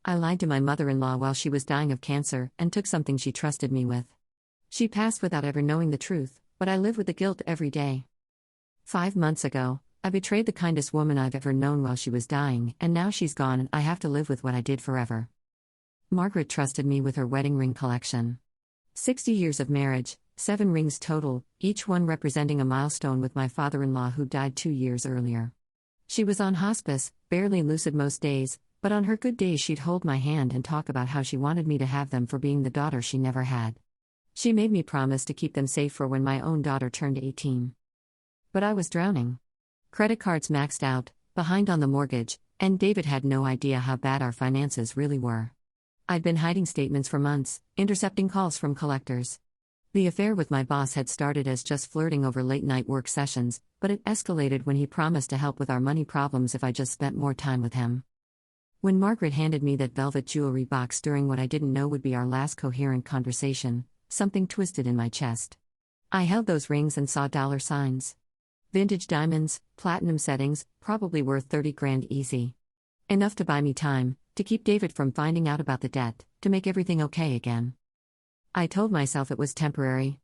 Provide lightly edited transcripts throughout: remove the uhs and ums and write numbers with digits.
I lied to my mother-in-law while she was dying of cancer and took something she trusted me with. She passed without ever knowing the truth, but I live with the guilt every day. 5 months ago, I betrayed the kindest woman I've ever known while she was dying, and now she's gone and I have to live with what I did forever. Margaret trusted me with her wedding ring collection. 60 years of marriage, 7 rings total, each one representing a milestone with my father-in-law who died 2 years earlier. She was on hospice, barely lucid most days, but on her good days she'd hold my hand and talk about how she wanted me to have them for being the daughter she never had. She made me promise to keep them safe for when my own daughter turned 18. But I was drowning. Credit cards maxed out, behind on the mortgage, and David had no idea how bad our finances really were. I'd been hiding statements for months, intercepting calls from collectors. The affair with my boss had started as just flirting over late-night work sessions, but it escalated when he promised to help with our money problems if I just spent more time with him. When Margaret handed me that velvet jewelry box during what I didn't know would be our last coherent conversation, something twisted in my chest. I held those rings and saw dollar signs. Vintage diamonds, platinum settings, probably worth 30 grand easy. Enough to buy me time, to keep David from finding out about the debt, to make everything okay again. I told myself it was temporary.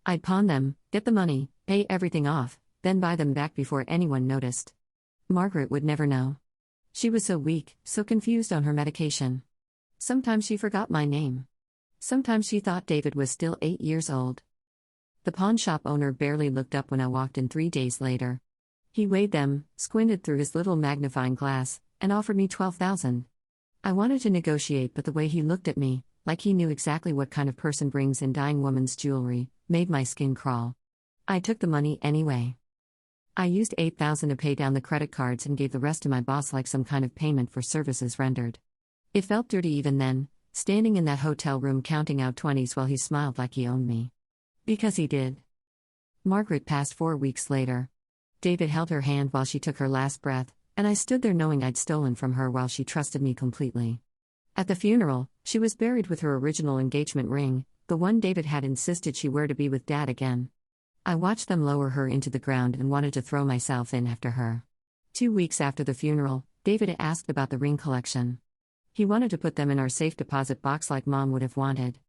I'd pawn them, get the money, pay everything off, then buy them back before anyone noticed. Margaret would never know. She was so weak, so confused on her medication. Sometimes she forgot my name. Sometimes she thought David was still 8 years old. The pawn shop owner barely looked up when I walked in 3 days later. He weighed them, squinted through his little magnifying glass, and offered me $12,000. I wanted to negotiate, but the way he looked at me, like he knew exactly what kind of person brings in dying woman's jewelry, made my skin crawl. I took the money anyway. I used $8,000 to pay down the credit cards and gave the rest to my boss like some kind of payment for services rendered. It felt dirty even then, standing in that hotel room counting out 20s while he smiled like he owned me. Because he did. Margaret passed 4 weeks later. David held her hand while she took her last breath, and I stood there knowing I'd stolen from her while she trusted me completely. At the funeral, she was buried with her original engagement ring, the one David had insisted she wear to be with Dad again. I watched them lower her into the ground and wanted to throw myself in after her. 2 weeks after the funeral, David asked about the ring collection. He wanted to put them in our safe deposit box like Mom would have wanted.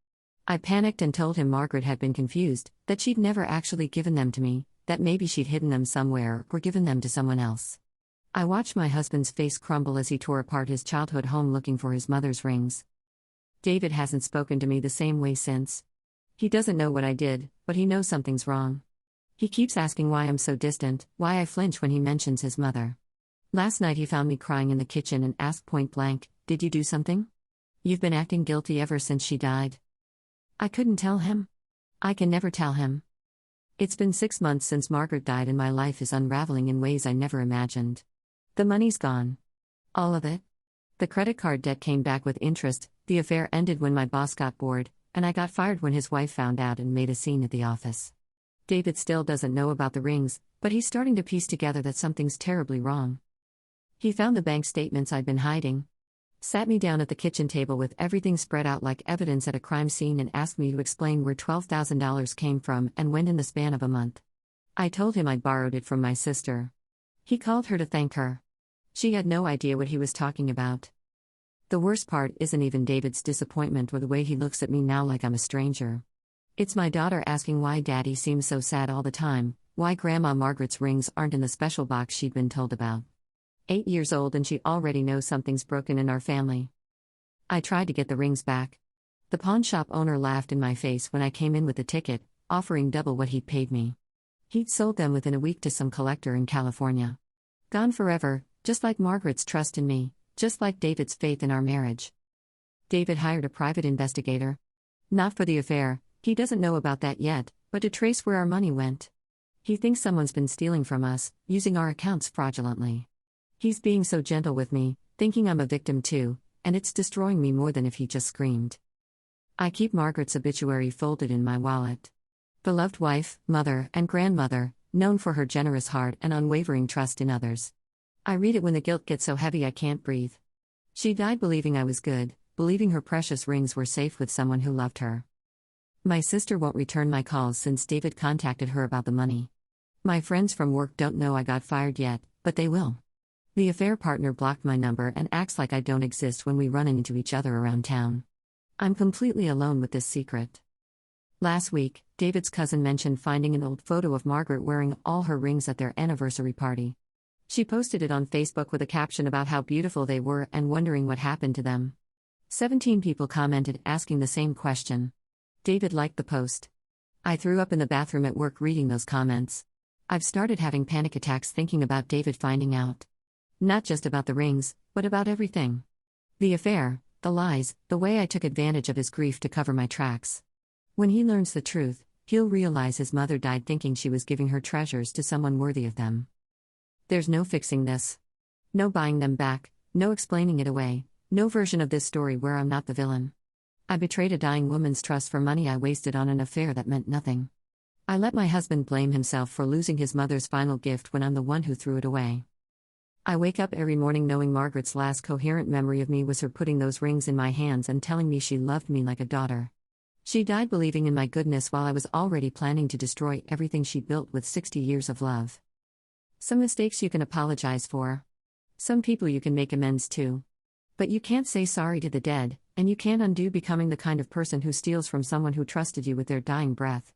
I panicked and told him Margaret had been confused, that she'd never actually given them to me, that maybe she'd hidden them somewhere or given them to someone else. I watched my husband's face crumble as he tore apart his childhood home looking for his mother's rings. David hasn't spoken to me the same way since. He doesn't know what I did, but he knows something's wrong. He keeps asking why I'm so distant, why I flinch when he mentions his mother. Last night he found me crying in the kitchen and asked point blank, "Did you do something? You've been acting guilty ever since she died." I couldn't tell him. I can never tell him. It's been 6 months since Margaret died and my life is unraveling in ways I never imagined. The money's gone. All of it. The credit card debt came back with interest, the affair ended when my boss got bored, and I got fired when his wife found out and made a scene at the office. David still doesn't know about the rings, but he's starting to piece together that something's terribly wrong. He found the bank statements I'd been hiding. Sat me down at the kitchen table with everything spread out like evidence at a crime scene and asked me to explain where $12,000 came from and when in the span of a month. I told him I'd borrowed it from my sister. He called her to thank her. She had no idea what he was talking about. The worst part isn't even David's disappointment or the way he looks at me now like I'm a stranger. It's my daughter asking why Daddy seems so sad all the time, why Grandma Margaret's rings aren't in the special box she'd been told about. 8 years old and she already knows something's broken in our family. I tried to get the rings back. The pawn shop owner laughed in my face when I came in with the ticket, offering double what he'd paid me. He'd sold them within a week to some collector in California. Gone forever, just like Margaret's trust in me, just like David's faith in our marriage. David hired a private investigator. Not for the affair, he doesn't know about that yet, but to trace where our money went. He thinks someone's been stealing from us, using our accounts fraudulently. He's being so gentle with me, thinking I'm a victim too, and it's destroying me more than if he just screamed. I keep Margaret's obituary folded in my wallet. Beloved wife, mother, and grandmother, known for her generous heart and unwavering trust in others. I read it when the guilt gets so heavy I can't breathe. She died believing I was good, believing her precious rings were safe with someone who loved her. My sister won't return my calls since David contacted her about the money. My friends from work don't know I got fired yet, but they will. The affair partner blocked my number and acts like I don't exist when we run into each other around town. I'm completely alone with this secret. Last week, David's cousin mentioned finding an old photo of Margaret wearing all her rings at their anniversary party. She posted it on Facebook with a caption about how beautiful they were and wondering what happened to them. 17 people commented asking the same question. David liked the post. I threw up in the bathroom at work reading those comments. I've started having panic attacks thinking about David finding out. Not just about the rings, but about everything. The affair, the lies, the way I took advantage of his grief to cover my tracks. When he learns the truth, he'll realize his mother died thinking she was giving her treasures to someone worthy of them. There's no fixing this. No buying them back, no explaining it away, no version of this story where I'm not the villain. I betrayed a dying woman's trust for money I wasted on an affair that meant nothing. I let my husband blame himself for losing his mother's final gift when I'm the one who threw it away. I wake up every morning knowing Margaret's last coherent memory of me was her putting those rings in my hands and telling me she loved me like a daughter. She died believing in my goodness while I was already planning to destroy everything she built with 60 years of love. Some mistakes you can apologize for. Some people you can make amends to. But you can't say sorry to the dead, and you can't undo becoming the kind of person who steals from someone who trusted you with their dying breath.